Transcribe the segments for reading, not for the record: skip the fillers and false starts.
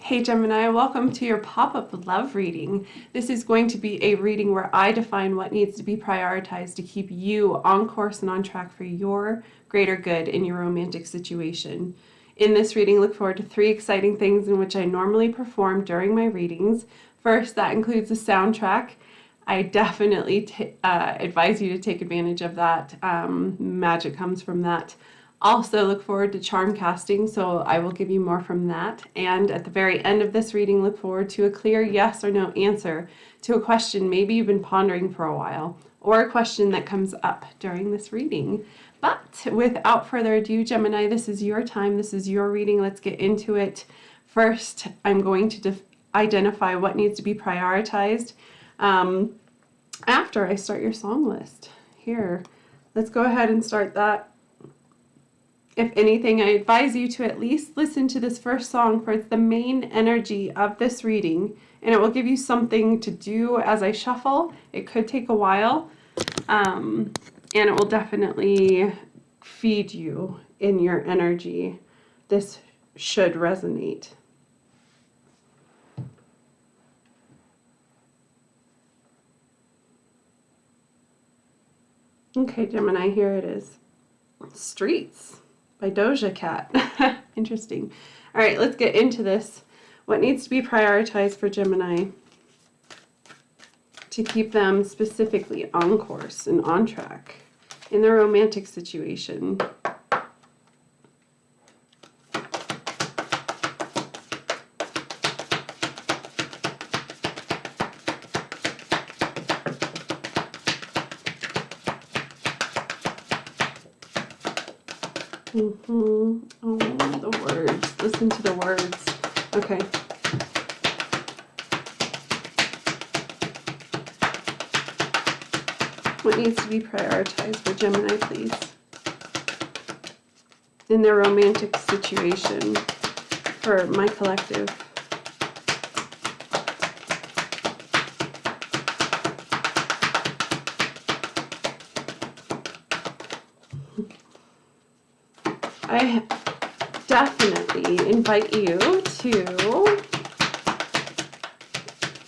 Hey Gemini, welcome to your pop-up love reading. This is going to be a reading where I define what needs to be prioritized to keep you on course and on track for your greater good in your romantic situation. In this reading, look forward to 3 exciting things in which I normally perform during my readings. First, that includes a soundtrack. I definitely advise you to take advantage of that. Magic comes from that. Also look forward to charm casting, so I will give you more from that. And at the very end of this reading, look forward to a clear yes or no answer to a question maybe you've been pondering for a while, or a question that comes up during this reading. But without further ado, Gemini, this is your time. This is your reading. Let's get into it. First, I'm going to identify what needs to be prioritized after I start your song list. Here, let's go ahead and start that. If anything, I advise you to at least listen to this first song, for it's the main energy of this reading, and it will give you something to do as I shuffle. It could take a while, and it will definitely feed you in your energy. This should resonate. Okay, Gemini, here it is. Streets by Doja Cat. Interesting. All right, let's get into this. What needs to be prioritized for Gemini to keep them specifically on course and on track in their romantic situation? Oh, the words. Listen to the words. Okay. What needs to be prioritized for Gemini, please? In their romantic situation for my collective. I definitely invite you to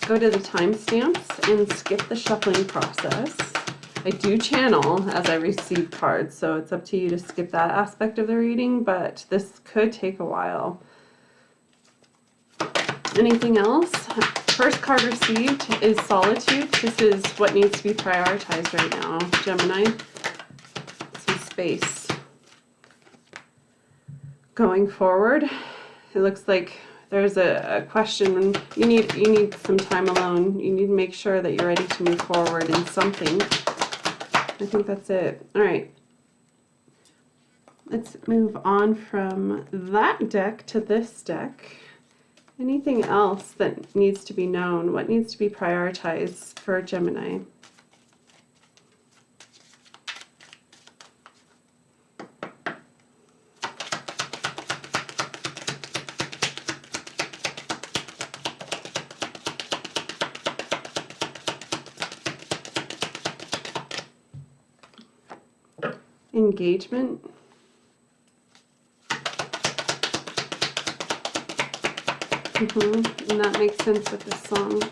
go to the timestamps and skip the shuffling process. I do channel as I receive cards, so it's up to you to skip that aspect of the reading, but this could take a while. Anything else? First card received is solitude. This is what needs to be prioritized right now, Gemini. Some space. Going forward, it looks like there's a question. You need some time alone. You need to make sure that you're ready to move forward in something. I think that's it. All right. Let's move on from that deck to this deck. Anything else that needs to be known? What needs to be prioritized for Gemini? Engagement. And that makes sense with this song.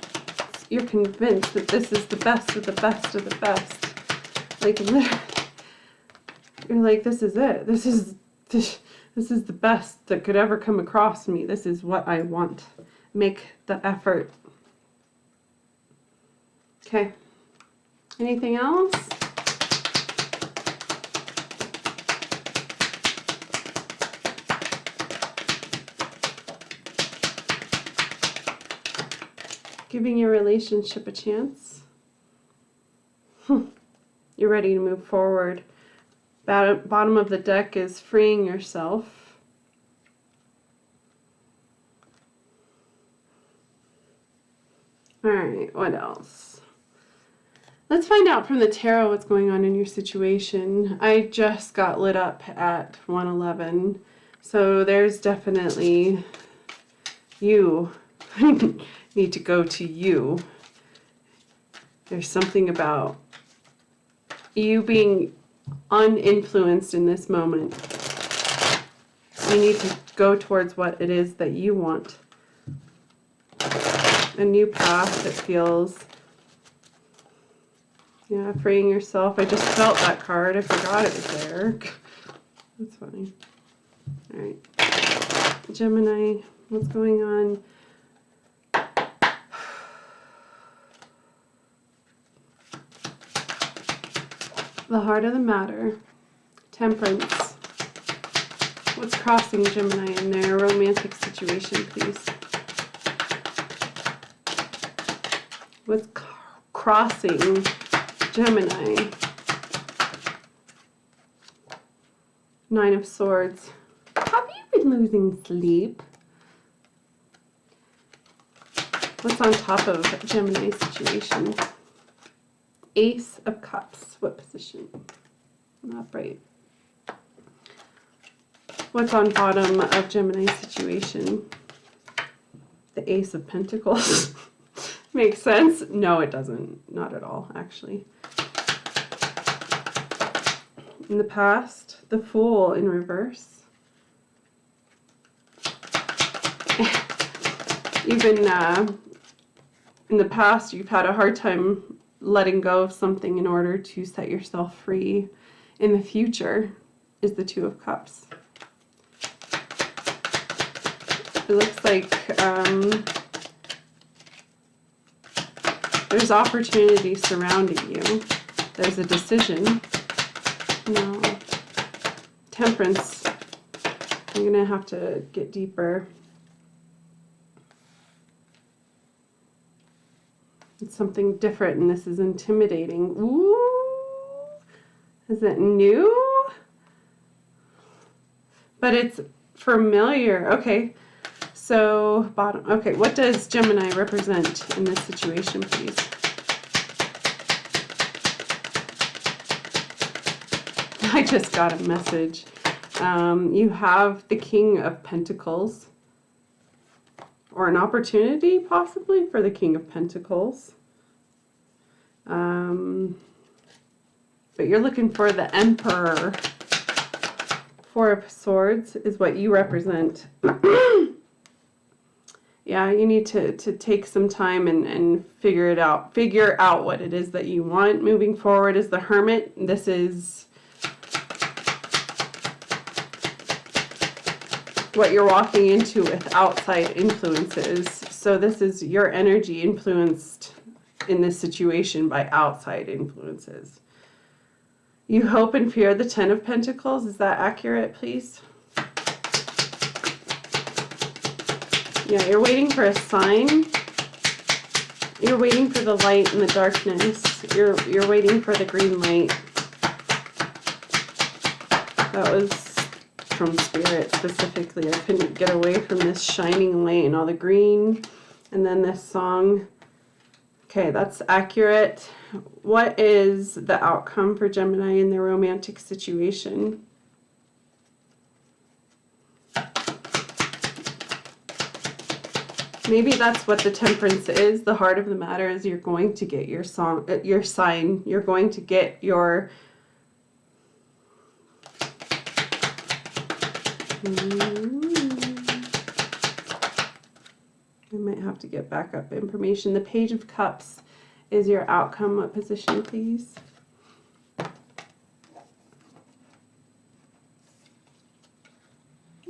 You're convinced that this is the best of the best of the best. Like, literally, you're like, this is it. This is the best that could ever come across me. This is what I want. Make the effort. Okay. Anything else? Giving your relationship a chance. You're ready to move forward. Bottom of the deck is freeing yourself. All right, what else? Let's find out from the tarot what's going on in your situation. I just got lit up at 111, so there's definitely you. Need to go to you. There's something about you being uninfluenced in this moment. You need to go towards what it is that you want. A new path that feels, yeah, freeing yourself. I just felt that card. I forgot it was there. That's funny. All right. Gemini, what's going on? The heart of the matter. Temperance. What's crossing Gemini in their romantic situation, please? What's crossing Gemini? Nine of Swords. Have you been losing sleep? What's on top of Gemini's situation? Ace of Cups. What position? Upright. What's on bottom of Gemini's situation? The Ace of Pentacles. Makes sense? No, it doesn't. Not at all, actually. In the past, the Fool in reverse. Even in the past, you've had a hard time letting go of something in order to set yourself free. In the future is the Two of Cups. It looks like there's opportunity surrounding you. There's a decision. No. Temperance. I'm going to have to get deeper. It's something different, and this is intimidating. Ooh! Is it new? But it's familiar. Okay. So, bottom. Okay, what does Gemini represent in this situation, please? I just got a message. You have the King of Pentacles. Or an opportunity, possibly, for the King of Pentacles. But you're looking for the Emperor. Four of Swords is what you represent. Yeah, you need to take some time and figure it out. Figure out what it is that you want. Moving forward is the Hermit. This is what you're walking into with outside influences. So this is your energy influenced in this situation by outside influences. You hope and fear the Ten of Pentacles. Is that accurate, please? Yeah, you're waiting for a sign. You're waiting for the light in the darkness. You're waiting for the green light. That was from Spirit specifically. I couldn't get away from this shining light and all the green. And then this song. Okay, that's accurate. What is the outcome for Gemini in their romantic situation? Maybe that's what the Temperance is. The heart of the matter is you're going to get your sign. You're going to get your I might have to get backup information. The Page of Cups is your outcome. What position, please?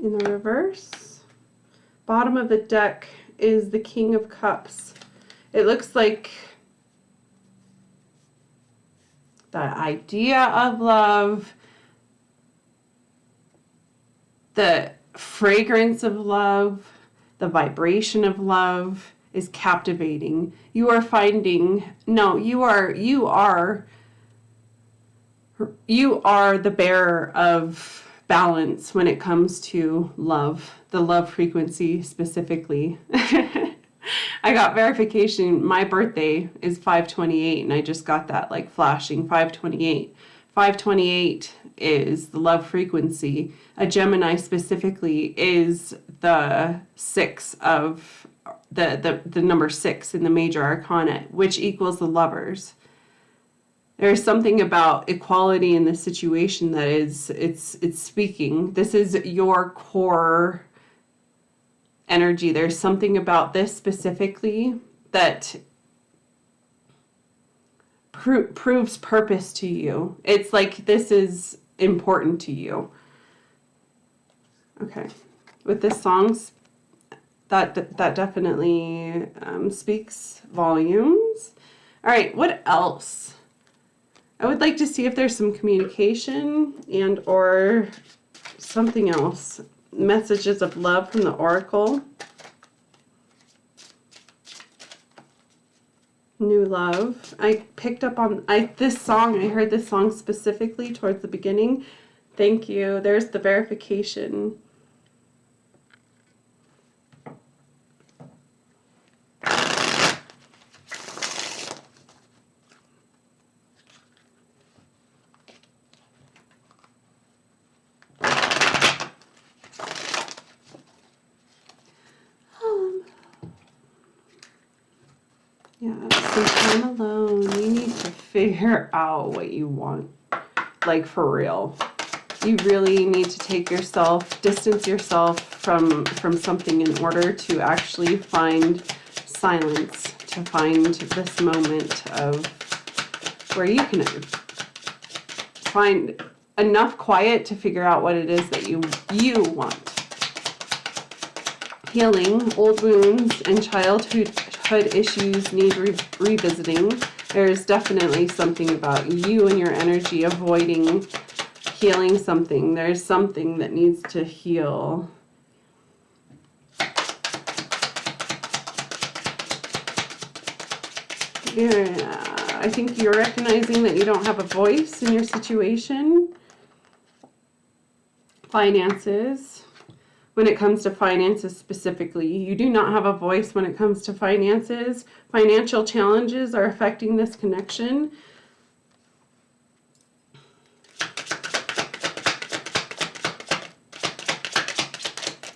In the reverse. Bottom of the deck is the King of Cups. It looks like the idea of love, the fragrance of love, the vibration of love is captivating. You are finding, no, you are the bearer of balance when it comes to love, the love frequency specifically. I got verification. My birthday is 5/28, and I just got that like flashing 5/28. 5/28 is the love frequency. A Gemini specifically is the six of the number 6 in the major arcana, which equals the lovers. There's something about equality in this situation that is it's speaking. This is your core energy. There's something about this specifically that proves purpose to you. It's like this is important to you. Okay, with this song, that definitely speaks volumes. All right, what else? I would like to see if there's some communication and or something else. Messages of love from the Oracle. New love. I picked up on this song. I heard this song specifically towards the beginning. Thank you. There's the verification. Yeah, some time alone. You need to figure out what you want, like for real. You really need to take yourself, distance yourself from something in order to actually find silence, to find this moment of where you can find enough quiet to figure out what it is that you want. Healing, old wounds and childhood issues need revisiting. There's definitely something about you and your energy avoiding healing something. There's something that needs to heal. Yeah, I think you're recognizing that you don't have a voice in your situation. Finances. When it comes to finances specifically, you do not have a voice when it comes to finances. Financial challenges are affecting this connection.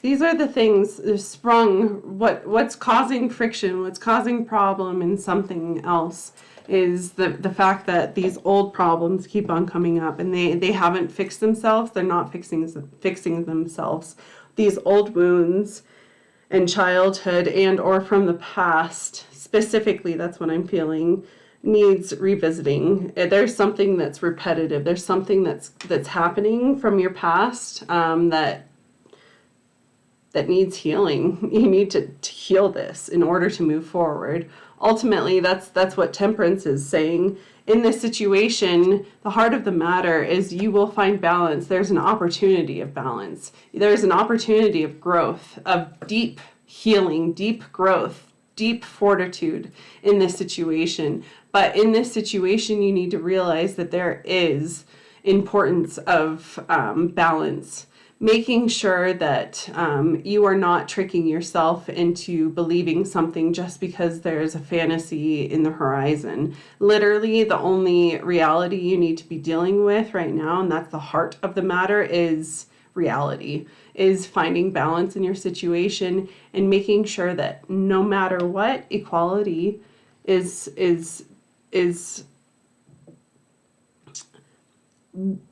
These are the things that sprung, what's causing friction, what's causing problem in something else is the fact that these old problems keep on coming up and they haven't fixed themselves. They're not fixing themselves. These old wounds and childhood and or from the past, specifically, that's what I'm feeling, needs revisiting. There's something that's repetitive. There's something that's happening from your past that needs healing. You need to heal this in order to move forward. Ultimately, that's what Temperance is saying. In this situation, the heart of the matter is you will find balance. There's an opportunity of balance. There's an opportunity of growth, of deep healing, deep growth, deep fortitude in this situation. But in this situation, you need to realize that there is importance of balance. Making sure that you are not tricking yourself into believing something just because there's a fantasy in the horizon. Literally, the only reality you need to be dealing with right now, and that's the heart of the matter, is reality, is finding balance in your situation and making sure that no matter what, equality is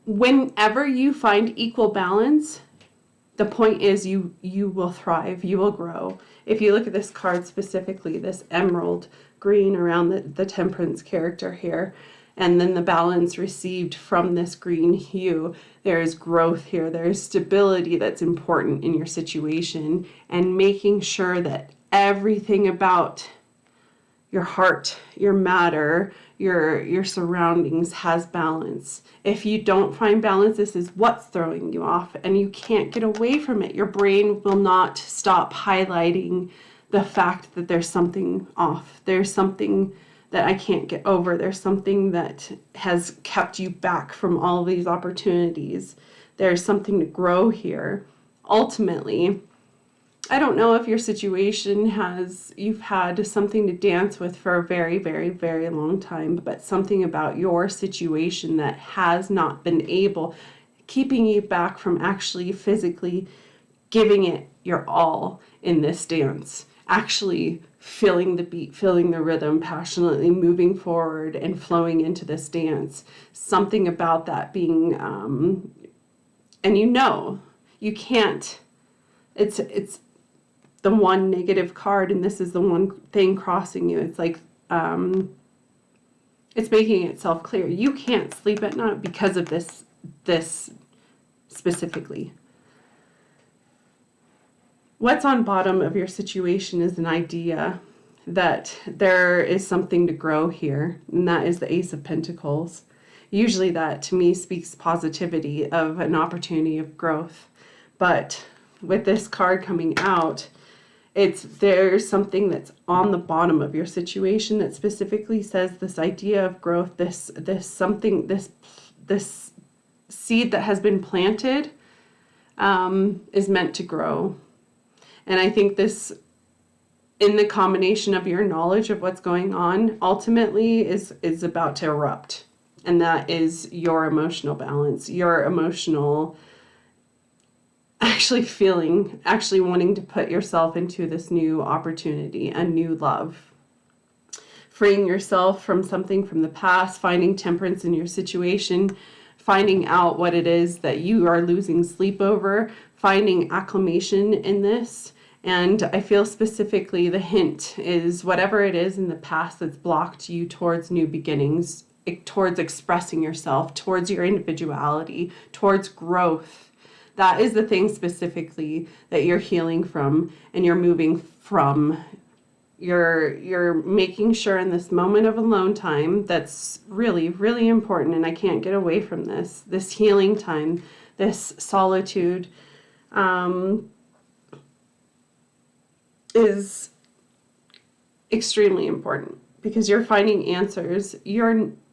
whenever you find equal balance, the point is you will thrive, you will grow. If you look at this card specifically, this emerald green around the Temperance character here, and then the balance received from this green hue, there is growth here, there is stability that's important in your situation, and making sure that everything about your heart, your matter, your surroundings has balance. If you don't find balance, this is what's throwing you off and you can't get away from it. Your brain will not stop highlighting the fact that there's something off. There's something that I can't get over. There's something that has kept you back from all these opportunities. There's something to grow here. Ultimately, I don't know if your situation you've had something to dance with for a very, very, very long time, but something about your situation that has not been keeping you back from actually physically giving it your all in this dance, actually feeling the beat, feeling the rhythm, passionately moving forward and flowing into this dance. Something about that being, and you can't, it's the one negative card, and this is the one thing crossing you. It's like, it's making itself clear. You can't sleep at night because of this specifically. What's on bottom of your situation is an idea that there is something to grow here, and that is the Ace of Pentacles. Usually that, to me, speaks positivity of an opportunity of growth. But with this card coming out, there's something that's on the bottom of your situation that specifically says this idea of growth, this seed that has been planted is meant to grow. And I think this, in the combination of your knowledge of what's going on, ultimately is about to erupt. And that is your emotional balance, your emotional actually wanting to put yourself into this new opportunity, a new love. Freeing yourself from something from the past, finding temperance in your situation, finding out what it is that you are losing sleep over, finding acclamation in this. And I feel specifically the hint is whatever it is in the past that's blocked you towards new beginnings, towards expressing yourself, towards your individuality, towards growth. That is the thing specifically that you're healing from and you're moving from. You're making sure in this moment of alone time that's really, really important, and I can't get away from this healing time, this solitude, is extremely important because you're finding answers.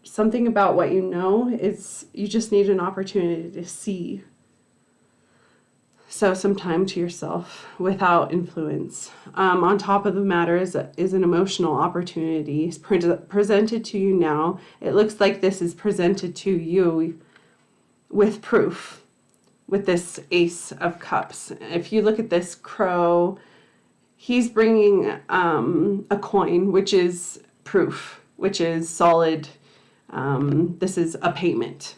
Something about what you know is you just need an opportunity to see. So some time to yourself without influence. On top of the matter is an emotional opportunity presented to you now. It looks like this is presented to you with proof, with this Ace of Cups. If you look at this crow, he's bringing a coin, which is proof, which is solid. This is a payment.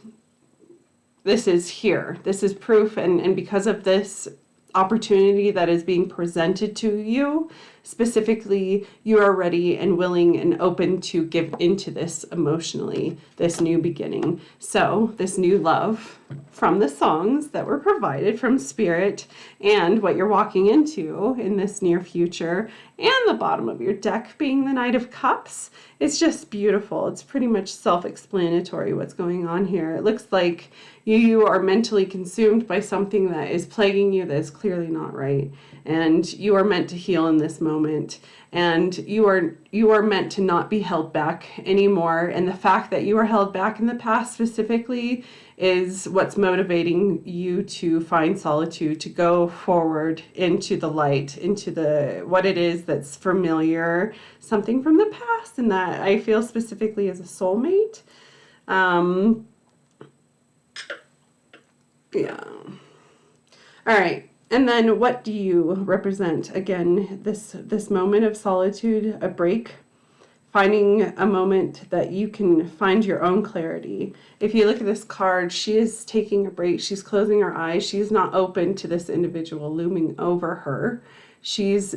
This is here. This is proof. And because of this opportunity that is being presented to you, specifically, you are ready and willing and open to give into this emotionally, this new beginning. So this new love from the songs that were provided from Spirit and what you're walking into in this near future, and the bottom of your deck being the Knight of Cups, it's just beautiful. It's pretty much self-explanatory what's going on here. It looks like you are mentally consumed by something that is plaguing you that is clearly not right. And you are meant to heal in this moment. And you are meant to not be held back anymore. And the fact that you were held back in the past specifically is what's motivating you to find solitude, to go forward into the light, into what it is that's familiar, something from the past, and that I feel specifically as a soulmate. Yeah. All right. And then what do you represent? Again, this moment of solitude, a break, finding a moment that you can find your own clarity. If you look at this card, she is taking a break. She's closing her eyes. She's not open to this individual looming over her. This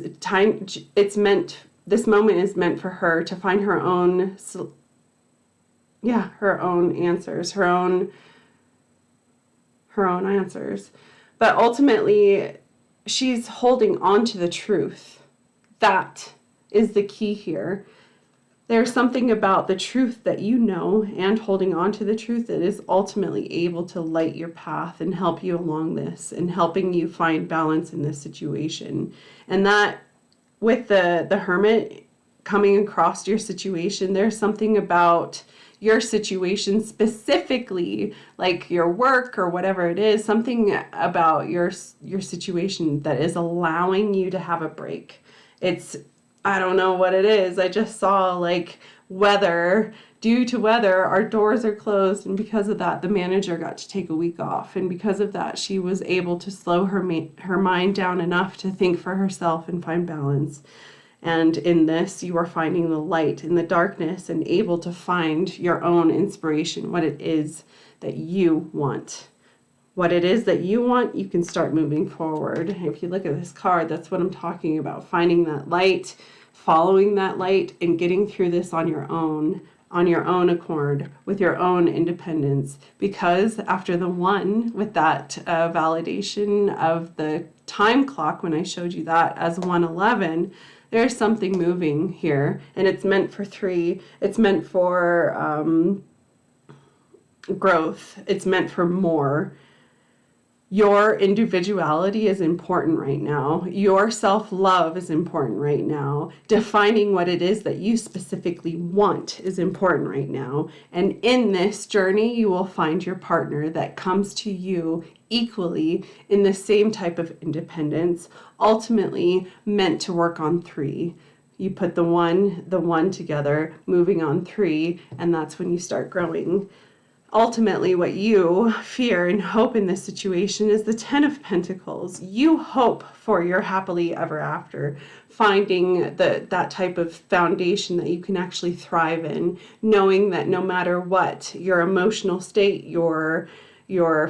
moment is meant for her to find her own, her own answers, her own answers. But ultimately, she's holding on to the truth. That is the key here. There's something about the truth that you know and holding on to the truth that is ultimately able to light your path and help you along this and helping you find balance in this situation. And that with the Hermit coming across your situation, there's something about your situation specifically, like your work or whatever it is, something about your situation that is allowing you to have a break. I don't know what it is. I just saw like weather. Due to weather, our doors are closed, and because of that, the manager got to take a week off. And because of that, she was able to slow her mind down enough to think for herself and find balance. And in this, you are finding the light in the darkness and able to find your own inspiration, what it is that you want, what it is that you want, you can start moving forward. If you look at this card, that's what I'm talking about. Finding that light, following that light, and getting through this on your own accord, with your own independence. Because after the 1, with that validation of the time clock, when I showed you that as 111, there's something moving here, and it's meant for 3. It's meant for growth. It's meant for more. Your individuality is important right now. Your self-love is important right now. Defining what it is that you specifically want is important right now. And in this journey, you will find your partner that comes to you equally in the same type of independence, ultimately meant to work on 3. You put the one together, moving on 3, and that's when you start growing. Ultimately, what you fear and hope in this situation is the 10 of Pentacles. You hope for your happily ever after, finding that type of foundation that you can actually thrive in, knowing that no matter what, your emotional state, your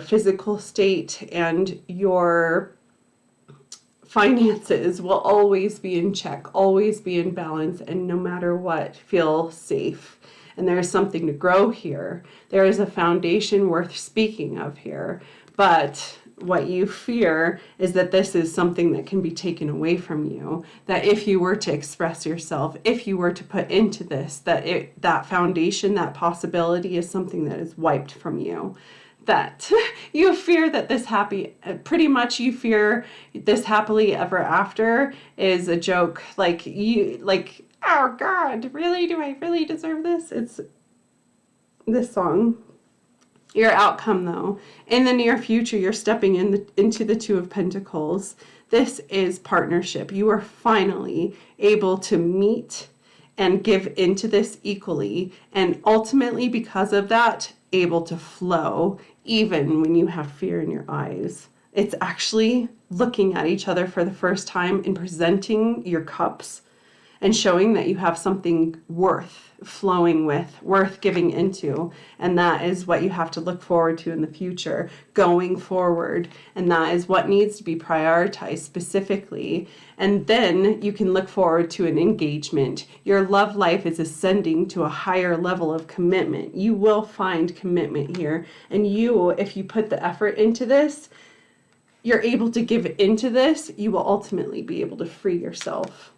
physical state, and your finances will always be in check, always be in balance, and no matter what, feel safe. And there is something to grow here. There is a foundation worth speaking of here. But what you fear is that this is something that can be taken away from you. That if you were to express yourself, if you were to put into this, that foundation, that possibility is something that is wiped from you. That you fear that pretty much you fear this happily ever after is a joke. Oh God, really? Do I really deserve this? It's this song. Your outcome, though. In the near future, you're stepping into the 2 of Pentacles. This is partnership. You are finally able to meet and give into this equally. And ultimately, because of that, able to flow, even when you have fear in your eyes. It's actually looking at each other for the first time and presenting your cups and showing that you have something worth flowing with, worth giving into. And that is what you have to look forward to in the future, going forward. And that is what needs to be prioritized specifically. And then you can look forward to an engagement. Your love life is ascending to a higher level of commitment. You will find commitment here. And if you put the effort into this, you're able to give into this, you will ultimately be able to free yourself.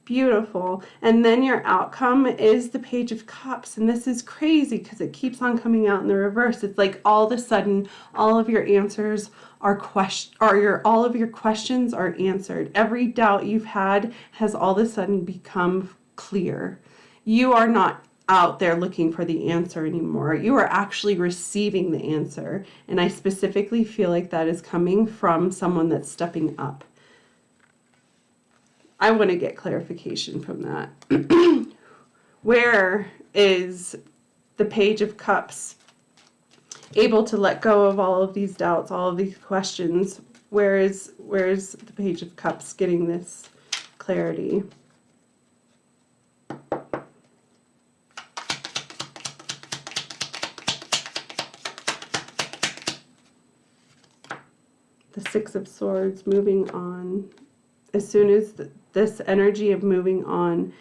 Beautiful. And then your outcome is the Page of Cups. And this is crazy because it keeps on coming out in the reverse. It's like all of a sudden, all of your answers are all of your questions are answered. Every doubt you've had has all of a sudden become clear. You are not out there looking for the answer anymore. You are actually receiving the answer. And I specifically feel like that is coming from someone that's stepping up. I want to get clarification from that. Where is the Page of Cups able to let go of all of these doubts, all of these questions? Where's the Page of Cups getting this clarity? The Six of Swords, moving on. As soon as this energy of moving on,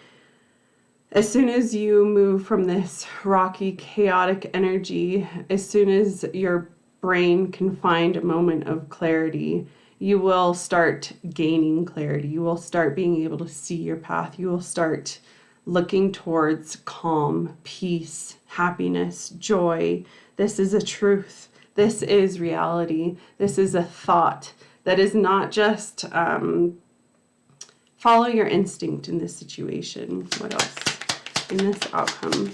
as soon as you move from this rocky, chaotic energy, as soon as your brain can find a moment of clarity, you will start gaining clarity. You will start being able to see your path. You will start looking towards calm, peace, happiness, joy. This is a truth. This is reality. This is a thought that is not just follow your instinct in this situation. What else in this outcome?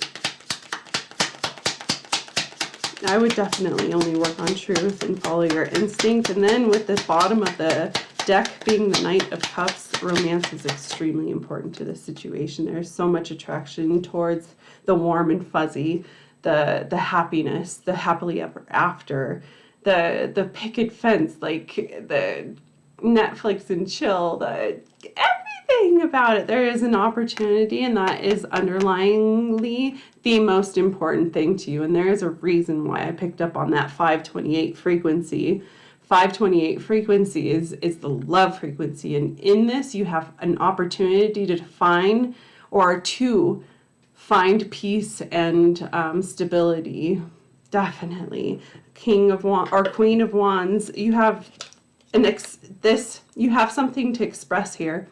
I would definitely only work on truth and follow your instinct. And then with the bottom of the deck being the Knight of Cups, romance is extremely important to this situation. There's so much attraction towards the warm and fuzzy, the happiness, the happily ever after, the picket fence, like the Netflix and chill, everything about it, there is an opportunity, and that is underlyingly the most important thing to you. And there is a reason why I picked up on that 528 frequency. 528 frequency is the love frequency. And in this, you have an opportunity to define or to find peace and stability. Definitely. King of Wands or Queen of Wands, you have you have something to express here.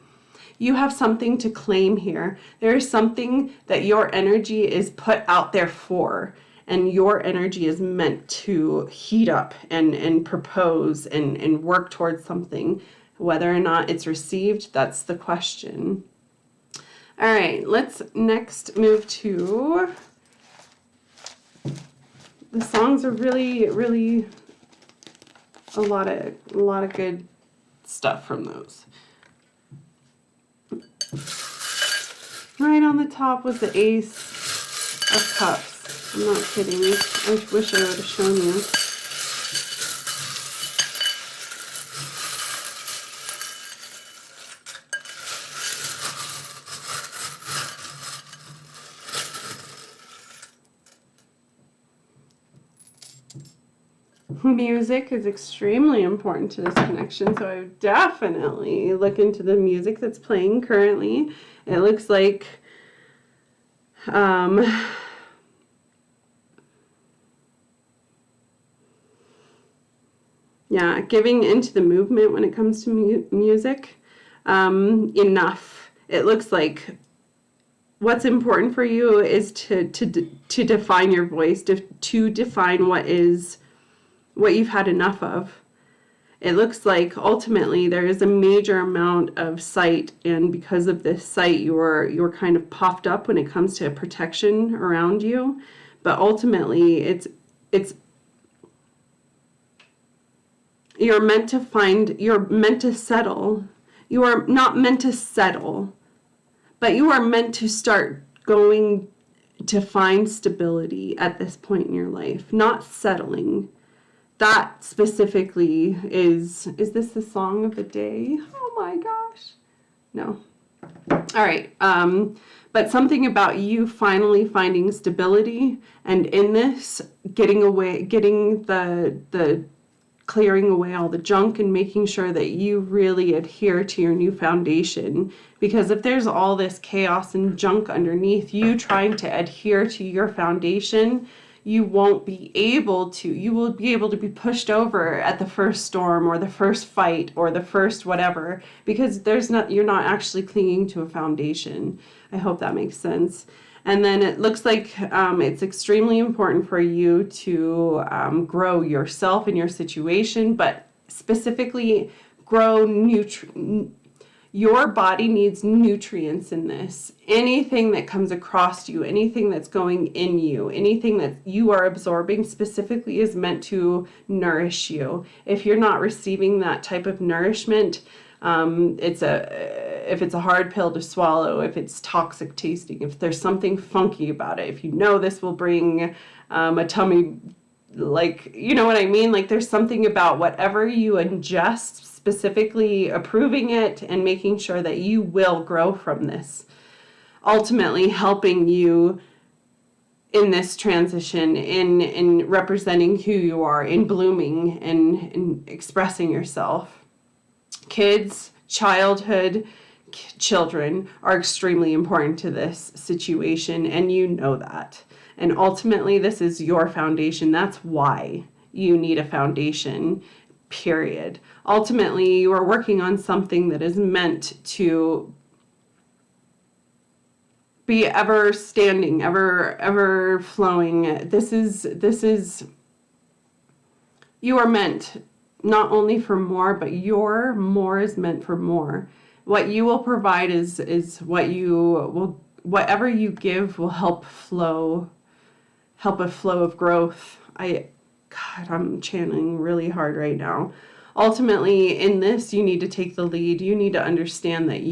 You have something to claim here. There is something that your energy is put out there for, and your energy is meant to heat up and propose and work towards something. Whether or not it's received, that's the question. All right, let's next move to, the songs are really, really a lot of good stuff from those. Right on the top was the Ace of Cups. I'm not kidding. I wish I would have shown you. Music is extremely important to this connection, so I would definitely look into the music that's playing currently. It looks like yeah, giving into the movement when it comes to music. Enough. It looks like what's important for you is to define your voice, to define what you've had enough of. It looks like ultimately there is a major amount of sight, and because of this sight, you're kind of puffed up when it comes to protection around you. But ultimately, it's you're meant to settle. You are not meant to settle, but you are meant to start going to find stability at this point in your life, not settling. That specifically is this the song of the day? Oh my gosh. No. All right. But something about you finally finding stability, and in this, getting the clearing away all the junk and making sure that you really adhere to your new foundation. Because if there's all this chaos and junk underneath you trying to adhere to your foundation, you won't be able to. You will be able to be pushed over at the first storm or the first fight or the first whatever, because you're not actually clinging to a foundation. I hope that makes sense. And then it looks like it's extremely important for you to grow yourself in your situation, but specifically grow your body needs nutrients in this. Anything that comes across you, anything that's going in you, anything that you are absorbing specifically is meant to nourish you. If you're not receiving that type of nourishment, if it's a hard pill to swallow, if it's toxic tasting, if there's something funky about it, if you know this will bring a tummy, like, you know what I mean? Like, there's something about whatever you ingest, specifically approving it and making sure that you will grow from this, ultimately helping you in this transition, in representing who you are, in blooming and in expressing yourself. Kids, childhood, children are extremely important to this situation, and you know that. And ultimately, this is your foundation. That's why you need a foundation, period. Ultimately, you are working on something that is meant to be ever standing, ever flowing. This is, you are meant not only for more, but your more is meant for more. What you will provide is whatever you give will help a flow of growth. I'm channeling really hard right now. Ultimately, in this, you need to take the lead. You need to understand that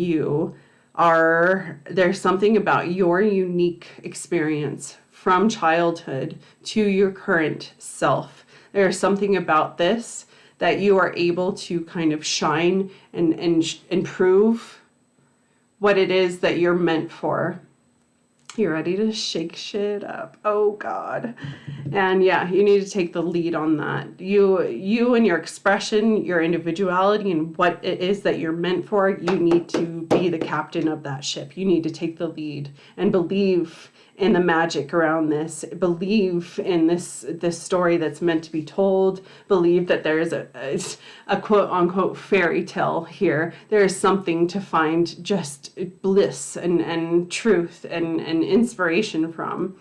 there's something about your unique experience from childhood to your current self. There's something about this that you are able to kind of shine and improve what it is that you're meant for. You're ready to shake shit up. Oh God. And yeah, you need to take the lead on that. You and your expression, your individuality, and what it is that you're meant for, you need to be the captain of that ship. You need to take the lead and believe in the magic around this. Believe in this story that's meant to be told. Believe that there is a quote unquote fairy tale here. There is something to find just bliss and truth and inspiration from.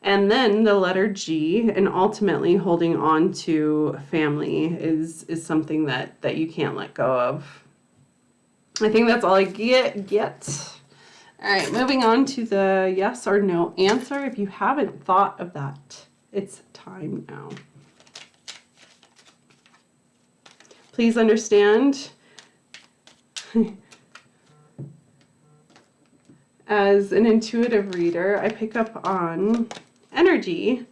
And then the letter G, and ultimately holding on to family is something that you can't let go of. I think that's all I get. All right, moving on to the yes or no answer. If you haven't thought of that, it's time now. Please understand, as an intuitive reader, I pick up on energy.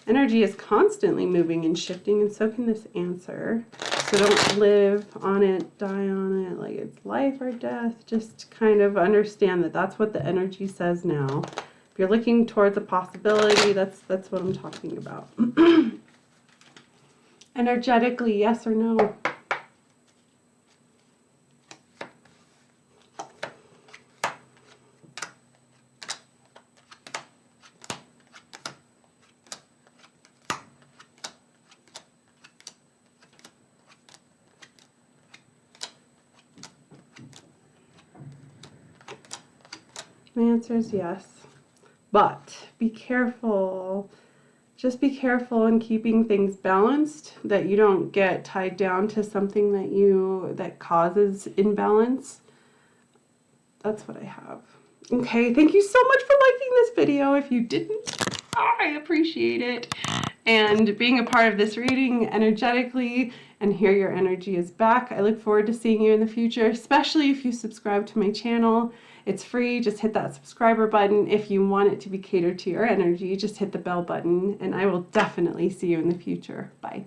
Energy is constantly moving and shifting, and so can this answer. So don't live on it, die on it, like it's life or death. Just kind of understand that that's what the energy says now. If you're looking towards a possibility, that's what I'm talking about. Energetically, yes or no? My answer is yes, but be careful. Just be careful in keeping things balanced, that you don't get tied down to something that causes imbalance. That's what I have. Okay, thank you so much for liking this video. If you didn't, I appreciate it. And being a part of this reading energetically, and here your energy is back. I look forward to seeing you in the future, especially if you subscribe to my channel. It's free. Just hit that subscriber button. If you want it to be catered to your energy, just hit the bell button, and I will definitely see you in the future. Bye.